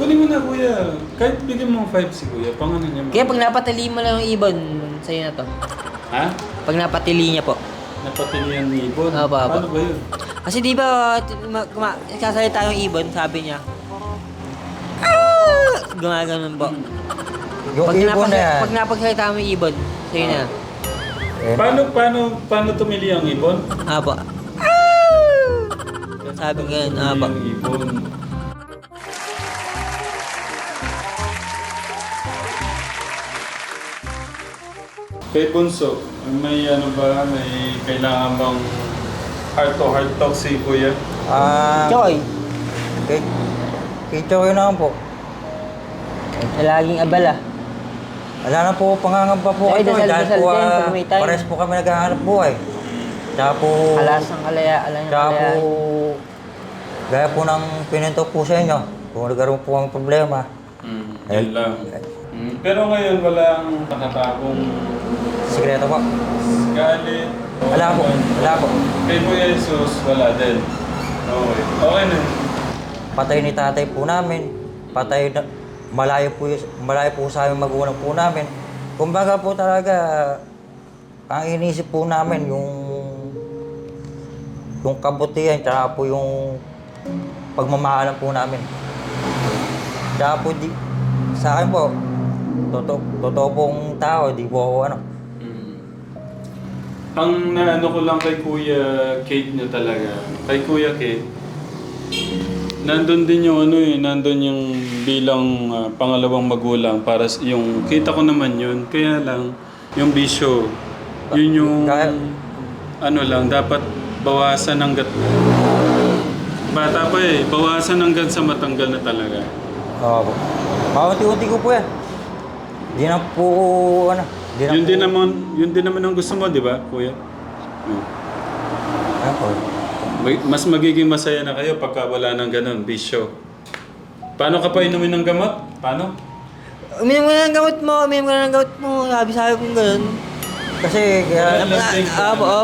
Kunin mo na kuya. Kahit bigyan mo 5 si kuya, pang ano niya. Kaya pag napatili mo lang yung ibon, sa'yo na to. Ha? Pag napatili niya po. Napatilihan ni Ibon? Opo, opo. Paano ba yun? Kasi di ba, nagsasalita yung ibon, sabi niya, "Ah!" Gumaganon po. Yung ibon na yan. Pag napagsalita mo yung ibon, sa'yo na. Eh, Paano tumili ang Ibon? Apo. Sabi ko yun, apo. Yung Ibon. Kay Bunso, may ano ba, may kailangan bang heart-to-heart talk si kuya? Choy, kay, kay Choy naman po. na laging abala. Wala na po, pangangamba po Ay, kayo. Dahil dasal-dasal po, din pag may time. pares po kami naghahanap buhay. Tsaka po, Alas ng kalaya, alam ng tsaka po, kalaya. gaya po ng pininto po sa inyo, kung nagkaroon po ang problema. Yun lang. Pero ngayon walang nakatagong Sikreto po. galit. Wala po, wala po. Kay Kuya Jesus, wala din. Okay. Okay na. Patay ni tatay po namin. Patay na, malayo po sa aming magulang po namin. Kumbaga po talaga, ang inisip po namin yung kabutihan, tsaka po yung pagmamahalan po namin. Tsaka po sa akin po, totoo pong tao, di po ako ano. Ang naano ko lang kay Kuya Kate niya talaga. Kay Kuya Kate, nandun din yung ano eh, nandun yung bilang pangalawang magulang para yung kita ko naman yun. Kaya lang yung bisyo, yun yung ano lang dapat bawasan hanggat bata pa eh, bawasan hanggang sa matanggal na talaga. Oo po. Paunti-unti ko po yan. Di na po, ano, di na Yun din naman ang gusto mo, di ba, Kuya? Ano po? Mas magiging masaya na kayo pagka wala ng ganun, bisyo. Paano ka pa inumin ng gamot? Paano? Uminom ka na ng gamot mo, sabi ko gano'n. Kasi, kaya,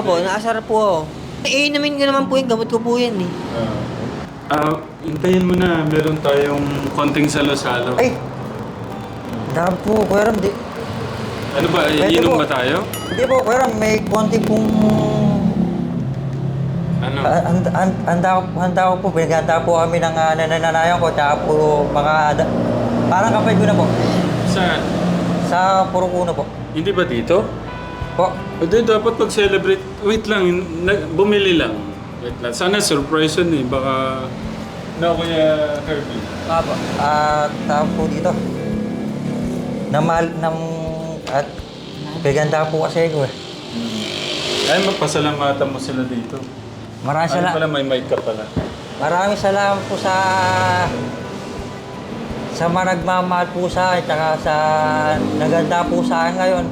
Opo, naasar po ako. Iinumin ko naman po yung gamot ko po yan eh. Hintayin mo na, meron tayong konting salo-salo. ay! Dahil po, Kuya Ram, di. Ano ba, Pwede iinom po. ba tayo? Hindi po, Kuya Ram, may konti pong... Ano? Handa ko po, pinaghanda po kami ng nananayan ko, tsaka po parang kapay ko na po. Saan? Sa Purukuno po. Hindi ba dito? Po. Hindi, dapat mag-celebrate. Wait lang, bumili lang. Wait lang. Sana surprise yun eh, baka... No, Kuya Herbie. Opo. Tawag po dito. At pinaghanda po kasi ko eh. Ay, magpasalamatan mo sila dito. Maraming Ano salamat. pala, may mic ka pala. Maraming salamat po sa mga nagmamahal po sa akin, tsaka sa naganda po sa akin ngayon.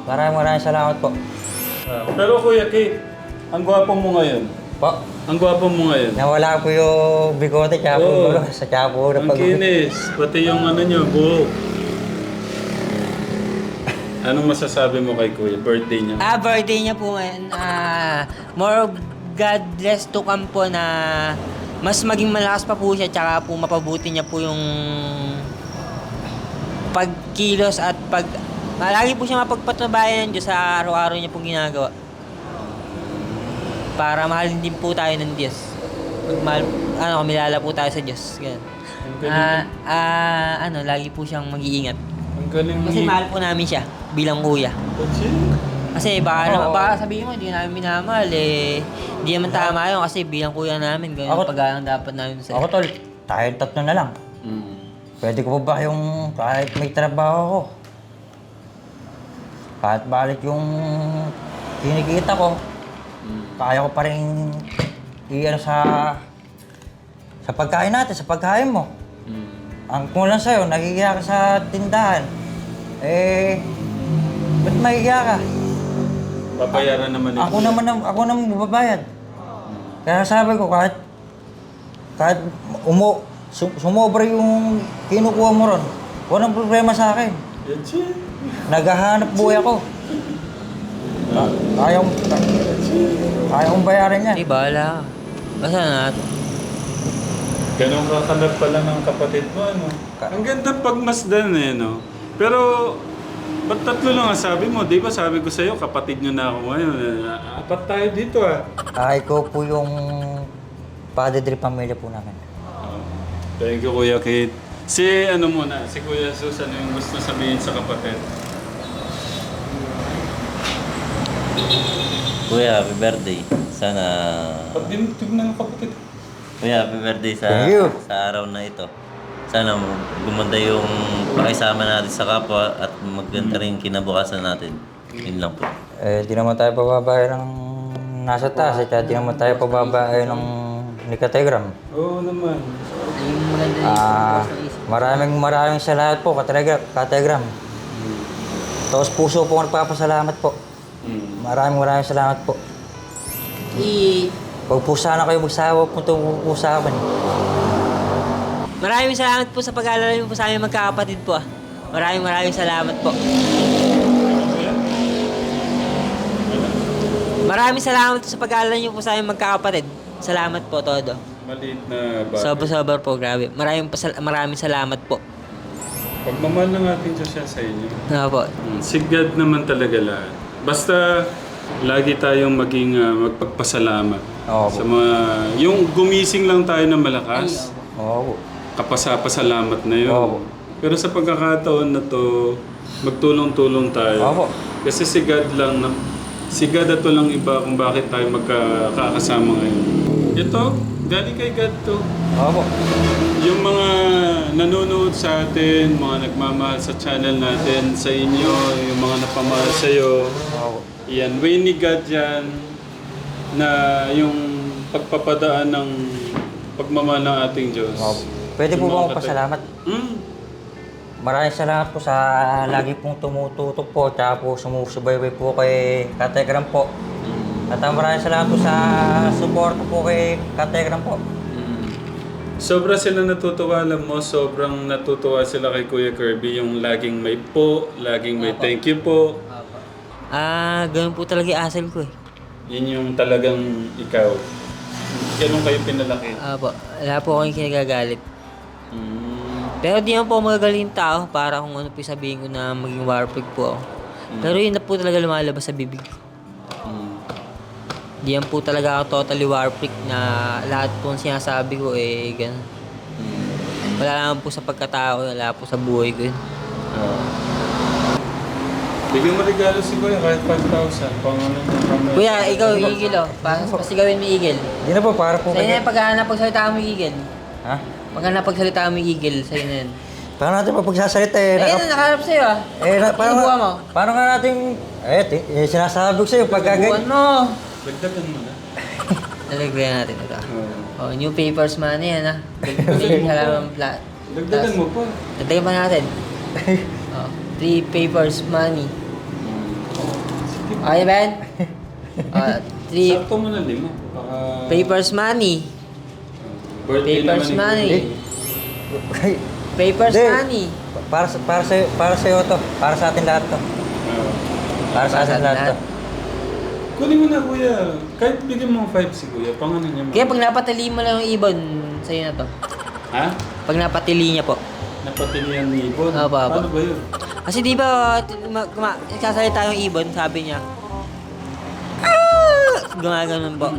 Maraming salamat po. Pero Kuya Kate, ang gwapo mo ngayon. Po, Ang gwapo mo ngayon. nawala po yung bigote, tsaka po Oo. gulo, sa tsaka po Ang kinis. Pati yung ano nyo, buhok. Anong masasabi mo kay Kuya? Birthday niya. Birthday niya po ngayon. More of God bless to come po na mas maging malakas pa po siya tsaka po mapabuti niya po yung pagkilos at lagi po siya mapagpatubayan ng Diyos sa araw-araw niya pong ginagawa. Para mahalin din po tayo ng Diyos. Kumilala po tayo sa Diyos. Ganun. Lagi po siyang mag-iingat. Ang galing Kasi mahal po namin siya bilang kuya. Kasi baka sabihin mo, hindi namin minamahal eh. Hindi naman tama yun kasi bilang kuya namin, ganyan Ako- pag-aang dapat namin sa Ako tol, tayo tatlo na lang. Pwede ko pa ba yung kahit may trabaho ko? Kahit balik yung kinikita ko, kaya ko pa rin sa pagkain natin, sa pagkain mo. Ang kulang sa'yo, nagigiya ka sa tindahan. Ba't mahigiya ka? Papayaran naman ito. Ako naman babayad. Kaya sabi ko, kahit sumobra yung kinukuha mo ron, walang problema sa akin. Yan siya. Naghahanap buhay ako. Ayaw kong bayaran yan. Di bahala ka. Basta na. Ganun kakalap pala ng kapatid mo, ano? Ang ganda pagmasdan eh, no? Pero, ba't tatlo lang ang sabi mo? Di ba sabi ko sa'yo, kapatid nyo na ako ngayon. Apat tayo dito ah. Ikaw po yung padre de pamilya po namin. Thank you, Kuya Kate. Si ano muna, si Kuya Sus, ano yung gusto sabihin sa kapatid? Kuya, happy birthday. Sana... Pag tignan ng kapatid. Kuya, happy birthday Thank you. sa araw na ito. Sana gumanda yung pakisama natin sa kapwa at maganda rin kinabukasan natin. Yun lang po. Di naman tayo pababae ng nasa taas. Di naman tayo pababae ng ni Kategram. Oo naman. Yung maganda yung Maraming salamat po, Kategram. Taos puso po nagpapasalamat po. Maraming salamat po. Huwag po sana kayo magsawa po itong po sa akin. Maraming salamat po sa pag-aalala niyo po sa aming magkakapatid po. Maraming salamat po. Maraming salamat po sa pag-aalala niyo po sa aming magkakapatid. Salamat po, todo. Maliit na bagay. Sobra po, grabe. Maraming salamat po. Pagmamahal ng ating Diyos yan sa inyo. Po. Si God naman talaga lahat. Basta lagi tayong maging magpagpasalamat. Oo po. Sa mga, yung gumising lang tayo ng malakas, Oo po. kapasapasalamat na yun. Oo. Pero sa pagkakataon na to, magtulong-tulong tayo. Oo po. Kasi si God at walang iba kung bakit tayo magkakasama ngayon. Ito, galing kay God to. Oo po. Yung mga nanonood sa atin, mga nagmamahal sa channel natin, sa inyo, yung mga napamahal sa'yo, Oo po. yan, way ni God yan, na yung pagpapadaan ng pagmamahal ng ating Diyos. Oo po. Pwede po Yung ba mga akong pasalamat? Maraming salamat po sa lagi pong tumututok po, tsaka po sumusubaybay po kay Kategram po. At maraming salamat po sa support po kay Kategram po. Sobra sila natutuwa, alam mo, sobrang natutuwa sila kay Kuya Kirby, yung laging may po, laging may thank you po. Ganun po talaga yung asal ko eh. Yun yung talagang ikaw. Ganun kayo pinalaki. Wala po akong kinagagalit. Pero di naman po magagaling tao para kung ano po sabihin ko na maging warpig po ako. Pero yun na po talaga lumalabas sa bibig ko. Di yan po talaga ako totally warpig na lahat po ang sinasabi ko eh ganun. Wala naman po sa pagkatao, wala po sa buhay ko yun. Bigyan mo regalo si Kuya kahit 5,000. Pang ano yung kamay. Kuya, ikaw, igil oh. Pasigawin mo igil. Hindi na po, para po Sa'yo na yung pag napagsalita mo igil. Ha? Pag napagsalita mo igil, sa'yo na yun. Paano natin mapagsasalita eh? Ayun, nakaharap sa'yo ah. Inubuhan mo. Paano nga natin... sinasabi ko sa'yo pagka... Inubuhan mo. Dagdagan mo na. Nalagyan natin ito. Oh, new papers man yan ah. Halaman flat. Dagdagan mo pa. Dagdagan pa natin. Oh, 3 papers money. Okay, Ben? 3 Sakto mo na 5. Baka... papers money. Birthday Papers naman money. Hey, Papers Hindi. money. para sa'yo to. Para sa atin lahat to. Para sa atin lahat to. Kunin mo na, Kuya. Kahit bigyan mo 5 si Kuya, pang ano niya mo. Kaya pag napatili mo lang yung ibon, sa'yo na to. Ha? Pag napatili niya po. Napatilihan ni Ibon? Opo. Paano ba yun? Kasi di ba, nagsasalita yung ibon, sabi niya, gumaganon po.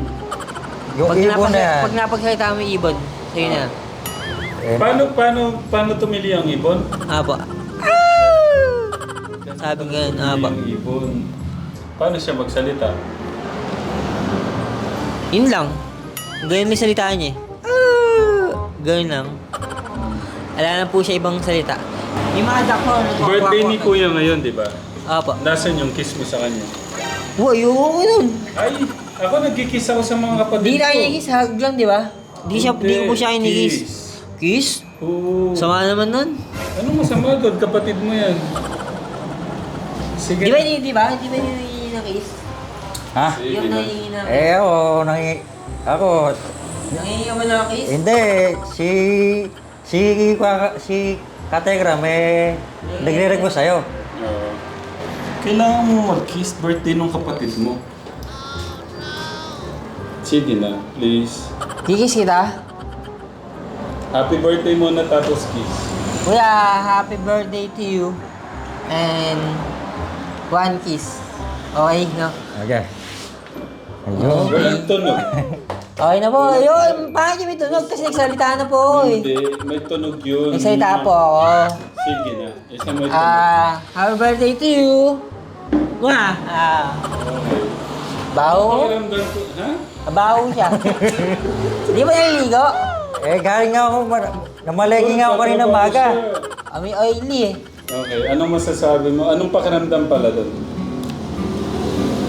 Yung ibon na yan. Pag napagsalita mo yung ibon, sa'yo na. Paano tumili ang ibon? Apo. Sabi nga yun, Tumili apo. ang ibon. Paano siya magsalita? Yun lang. Ganyan may salita niya eh. Ganyan lang. Wala na po siya ibang salita. Yung mga dakor. Birthday ni Kuya ngayon, di ba? Apo. Nasaan yung kiss mo sa kanya? Ayoko nun. Ay, ako nagkikiss ako sa mga kapatid Di ko. na kinikis, hug lang, di ba? Di ko po siya kinikis. Kiss? Oo. Sama naman nun. Anong masama doon? Kapatid mo yan. Sige. Di ba hindi na-kiss? Ha? Sige Yung na. nangingi na. Ako, Nangingi ka ba na kiss? hindi, si Kategram nagre-request sa'yo. Oo. Kailangan mo mag-kiss birthday ng kapatid mo. Sige na, please. Kikis kita? Happy birthday muna tapos kiss. Kuya, happy birthday to you. And one kiss. Okay, no? Okay. Ayun. Walang tunog. Okay na po. Ayun, paano niyo may tunog? Kasi nagsalita na po ako eh. Hindi, may tunog yun. Nagsalita po ako. Sige na. Isa mo yung tunog. Happy birthday to you. Wah! Okay. Baho. Pakiramdam ko, ha? Baho siya. Hindi ba naliligo? Galing nga ako, namalagi nga ako kanina maga. May oily eh. Okay, anong masasabi mo? Anong pakiramdam pala doon?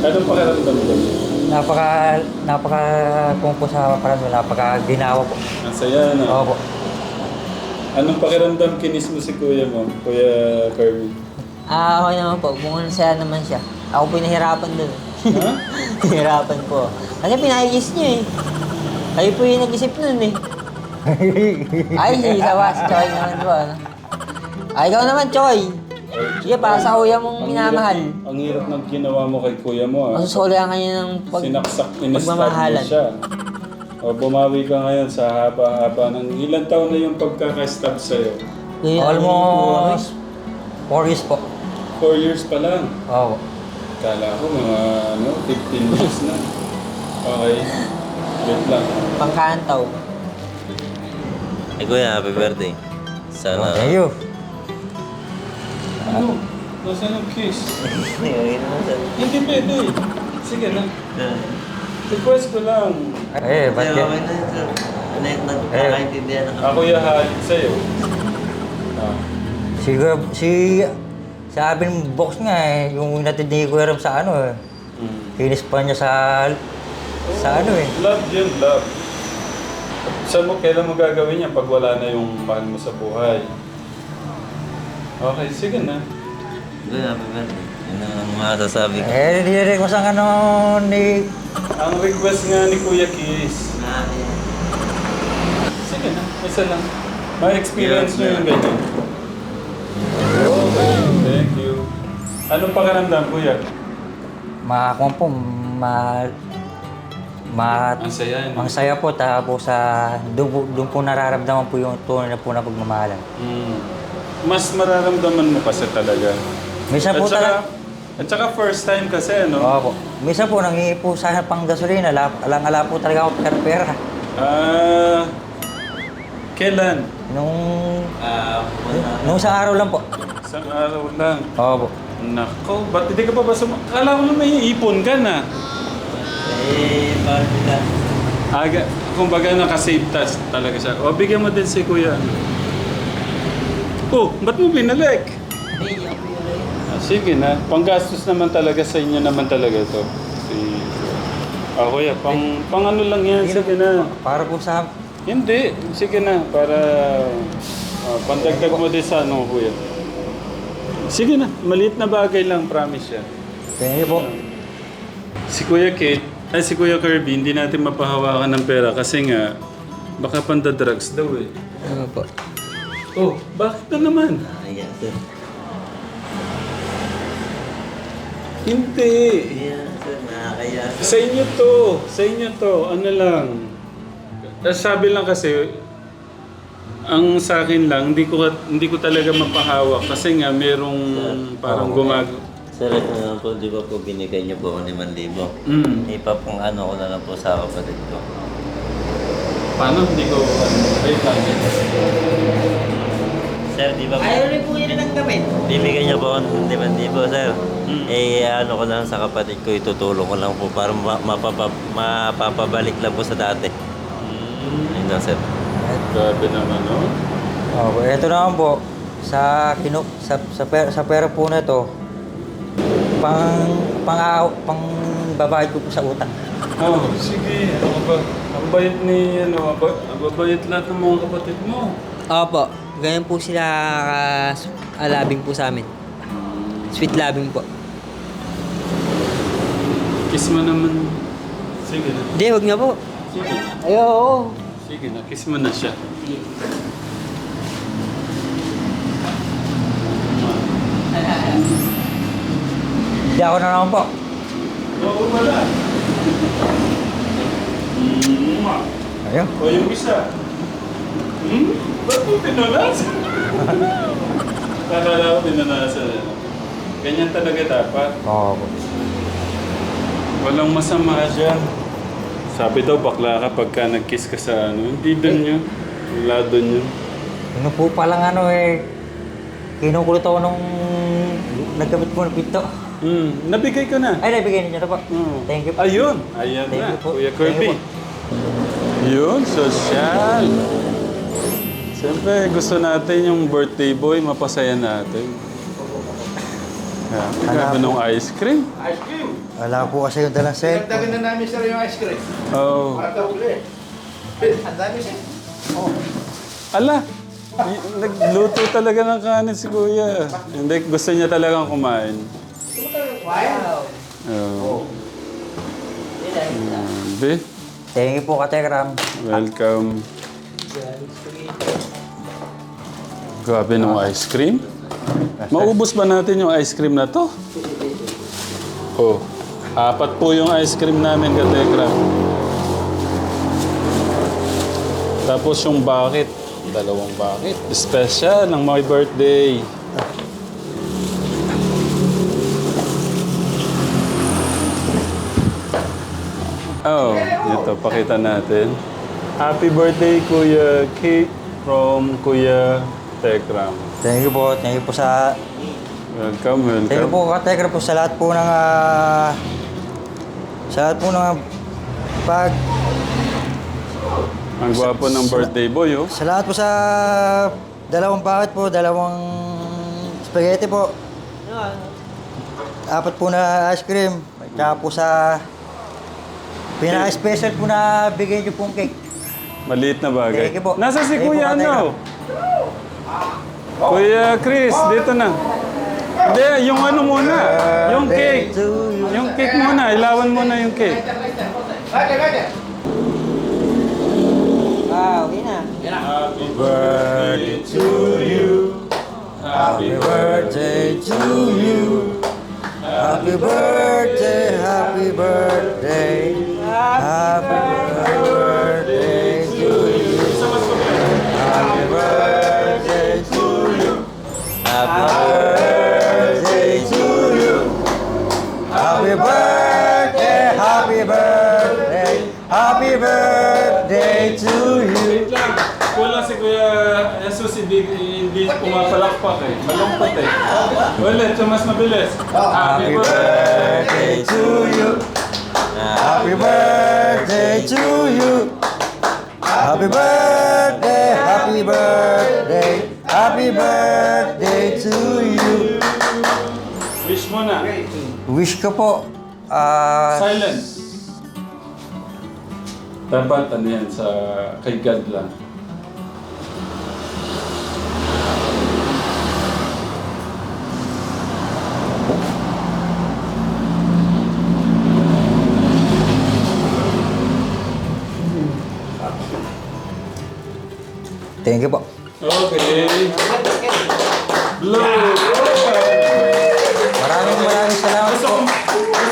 Anong pakiramdam doon? Kung po sa parang napaka-ginawa po. Ang saya na. Oo po. Anong pakiramdam kinis mo si kuya mo? Kuya Kirby? Okay naman po. Mukhang saya naman siya. Ako po yung nahirapan dun. Ha? Nahirapan po. Kasi pinayis niyo eh. Kayo po yung nag-isip nun eh. Ay, sawa. Si Choy naman po. Ano? Ay, ikaw naman, Choy. Sige, para sa kuya mong minamahal. Ang hirap ng ginawa mo kay kuya mo, ah. Masusuli ka ngayon ng Sinaksak, in-stab mo pagmamahalan. siya. O bumawi ka ngayon sa haba-haba ng ilang taon na yung pagkaka-stab sa'yo? Almost 4 years po. 4 years pa lang. Oo. Kala ko mga 15 years na. Okay. Wait lang. Pangkantaw. Kuya, happy birthday. Sana... Thank you. Ano? Nasaan ang kiss? Hindi pwede. Sige na. Request ko lang. Ba't Sir, yan? okay na yun, sir. Nagkakaintindihan na kami. Ako yahalit sa'yo. Ah. Siguro, sabi ng box nga eh, yung natindi ko rin sa ano eh. Kinis pa niya sa ano eh. Love yun, love. Saan mo, kailan mo gagawin yan pag wala na yung mahal mo sa buhay? Okay, sige na. Kuya, happy birthday. Yun ang masasabi ko. Hindi ko sa ano ni... Ang request nga ni Kuya Kiss. Sige na, isa lang. May experience nyo yung ganyan. Okay, thank you. Anong pakiramdam, Kuya? Makakuha po, Ang saya, no? ang saya po, tapos doon po nararamdaman po yung tunay na po na pagmamahalan. Mas mararamdaman mo kasi talaga. Minsan po talaga... At saka first time kasi, no? Oo po. Minsan po, nangihi po sana pang gasolina. Alang-ala po talaga ako pera. Kailan? Nung isang araw lang po. Isang araw lang. Oo po. Nako, ba't hindi ka pa ba Kala ko may ipon ka na. Parang sila. Kumbaga naka-save task talaga siya. O, bigyan mo din si Kuya. Oh, ba't mo binalik? Sige na. Panggastos naman talaga sa inyo naman talaga ito. Kuya, pang ano lang yan. Sige na. Para po sa... Hindi. Sige na. Para pandagdag mo din sa ano, Kuya. Sige na. Maliit na bagay lang. Promise yan. Thank you po. Si Kuya Kate, si Kuya Kirby, hindi natin mapahawakan ng pera kasi nga, baka pandadrugs daw eh. Ano po? Oh, bakit na naman? Ayan, sir. Hindi. Ayan, sir. Nakakaya. Sa inyo to. Sa inyo to. Ano lang. Sabi lang kasi, ang sa akin lang, hindi ko talaga mapahawak kasi nga merong parang Sir, ito na lang po, di ba po binigay niyo po ako 5,000? Ipapang ano ko na lang po sa kapatid ko. Paano? Hindi ko... Wait lang. Sir, di ba po? Ayaw rin po yun ng gamit. Bibigyan niyo po ako ng 5,000, sir. Ano ko lang sa kapatid ko, itutulong ko lang po para mapapabalik lang po sa dati. Ayun lang, sir. Grabe naman, no? Ito naman po, sa pera po na ito, pang babayad ko po sa utang. Oh, sige. Ano ba? Ang bait ni, ang babait lahat ng mga kapatid mo. Opo. Ganyan po sila alabing po sa amin. Sweet loving po. Kiss mo naman. Sige na. Hindi, huwag na po. Sige. Ayo. Sige na. Kiss mo na siya. Hindi ako na naman po. Oo, wala. Ayun. O yung isa. Ba't mo pinunasan? Akala ko pinunasan. Ganyan talaga dapat. Oo po. Walang masama dyan. Sabi daw bakla ka pagka nag-kiss ka sa ano. Hindi dun yun. Wala dun yun. Ano po palang kinukulot ako nung nagkabit po ng pinto. Nabigay ko na. Ay, nabigay ninyo na po. Thank you po. Ayun. Ayan Thank na. you po. Kuya Thank you Kirby. Yun, sosyal. Siyempre, gusto natin yung birthday boy, mapasaya natin. Grabe nung ice cream. Ice cream. Wala po kasi yung dalang cellphone. Nagdagan na namin sir yung ice cream. Oh. Para uli. Ang dami sir. Ala, nagluto talaga ng kanin si Kuya. Hindi, gusto niya talagang kumain. Wow. Oh. Be, Thank you po, Katekram. welcome. Grabe nung ice cream. Maubos ba natin yung ice cream na to? Oh, 4 po yung ice cream namin, Katekram. Tapos yung bucket, 2 bucket. Special ng my birthday. Oh, ito, pakita natin. Happy birthday, Kuya Kate from Kuya Tekram. Thank you po. Thank you po sa... Welcome, Thank you welcome. po, Katekram po sa lahat po ng... sa lahat po ng pag... Ang gwapo ng birthday boy, oh. Sa lahat po sa 2 bucket po, 2 spaghetti po. 4 po na ice cream. Tsaka po sa... Pinaka-special po na bigay niyo pong cake. Maliit na bagay. Thank you po. Nasa si Thank you Kuya po, ano? Kuya Chris, dito na. Hindi, yung ano muna. Yung cake. Yung cake muna. Ilawan muna yung cake. Wow, okay na. Happy birthday to you. Happy birthday to you. Happy birthday, happy birthday. Happy birthday to you. Happy birthday to you. Happy birthday to you. Happy birthday, happy birthday. Happy birthday to you. Wala si Kuya Jesus, hindi pumapalakpak eh. Malungkot eh. Ulit, so mas mabilis. Happy birthday to you. Happy birthday to you. Happy birthday, happy birthday. Happy birthday to you. Wish mo na. Wish ko po, Silence. Dapat ano yan, sa kay God lang. thank you po. Okay. Blow! Maraming salamat Gusto po.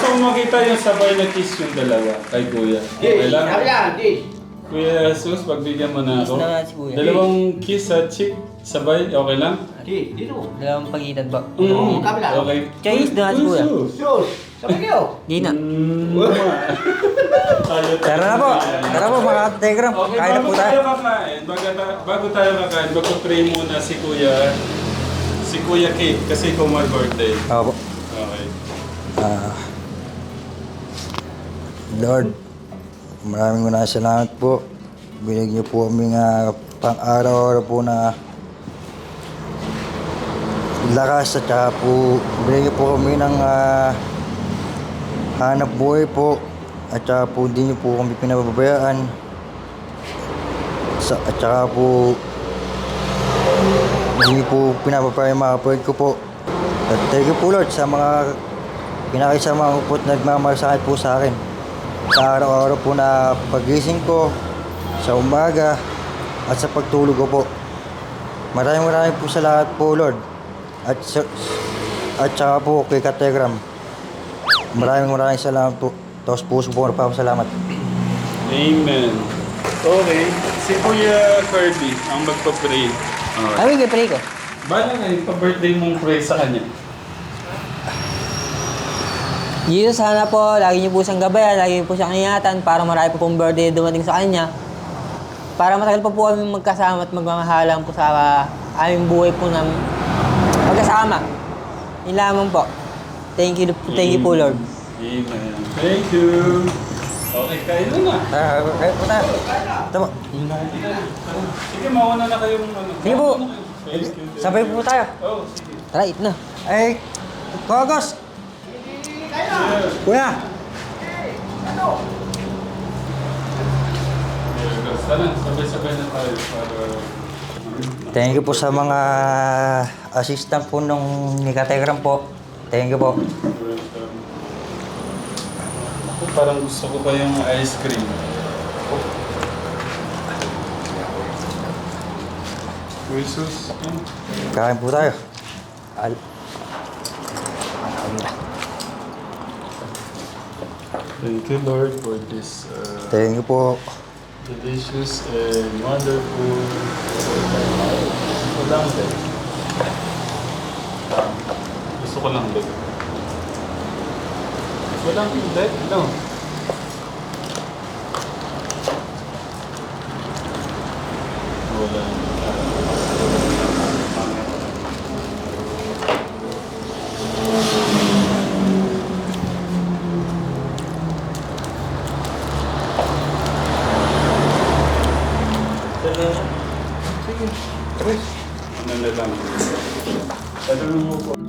ko makita yung sabay na kiss yung dalawa kay Kuya. Okay lang? Kuya Jesus, pagbigyan mo na ako. Kiss na si Kuya. 2 kiss sa cheek, sabay, okay lang? Dalawang pagitan ba? Okay. Chinese na si Kuya. Di na. Tara na po. Tara po mga Telegram. Okay, Kain na po tayo. kakain, bago tayo kakain, magpapray muna si Kuya Kate kasi ikaw my birthday. Opo. Okay. Lord, maraming salamat po. Binigyan niyo po kami pang-araw-araw po na lakas at saka po binigyan niyo po kami ng hanap buhay po at saka po hindi niyo po kami pinababayaan at saka po hindi niyo po pinababayaan yung mga kapatid ko po. At thank you po Lord sa mga pinakisama ko po at nagmamalasakit po sa akin sa araw-araw po na pagising ko sa umaga at sa pagtulog ko po. Maraming po sa lahat po Lord at saka po kay Katekram. Maraming salamat po. Tapos puso po nagpapasalamat. Amen. Okay. Si Kuya Kirby ang magpa-pray. Okay. Ay, pray ko. Bala na yung pa-birthday mong pray sa kanya. Jesus, sana po, lagi niyo po siyang gabayan, lagi niyo po siyang ingatan para marami po pong birthday dumating sa kanya. Para matagal pa po kami magkasama at magmamahalan po sa aming buhay po na magkasama. Yun lamang po. Thank you po, Lord. Amen. Thank you. Okay, kain na. Kaya po tayo. Tama. Sige, mauna na kayong ano. Sige po. Mauna na kayo. Thank you. Sabay po tayo. Oh, sige. Tara, eat na. Ay, Kogos! Kuya! Sana, sabay-sabay na tayo para... Thank you po sa mga assistant po nung ni Kategram po. Thank you po. Welcome. Ako parang gusto ko pa yung ice cream. Jesus. Kain po tayo. Thank you, Lord, for this Thank you po. delicious and wonderful. Gusto ko lang din. Gusto ko lang din. Walang hindi, no. Wala. Ano na lang. Ano mo po?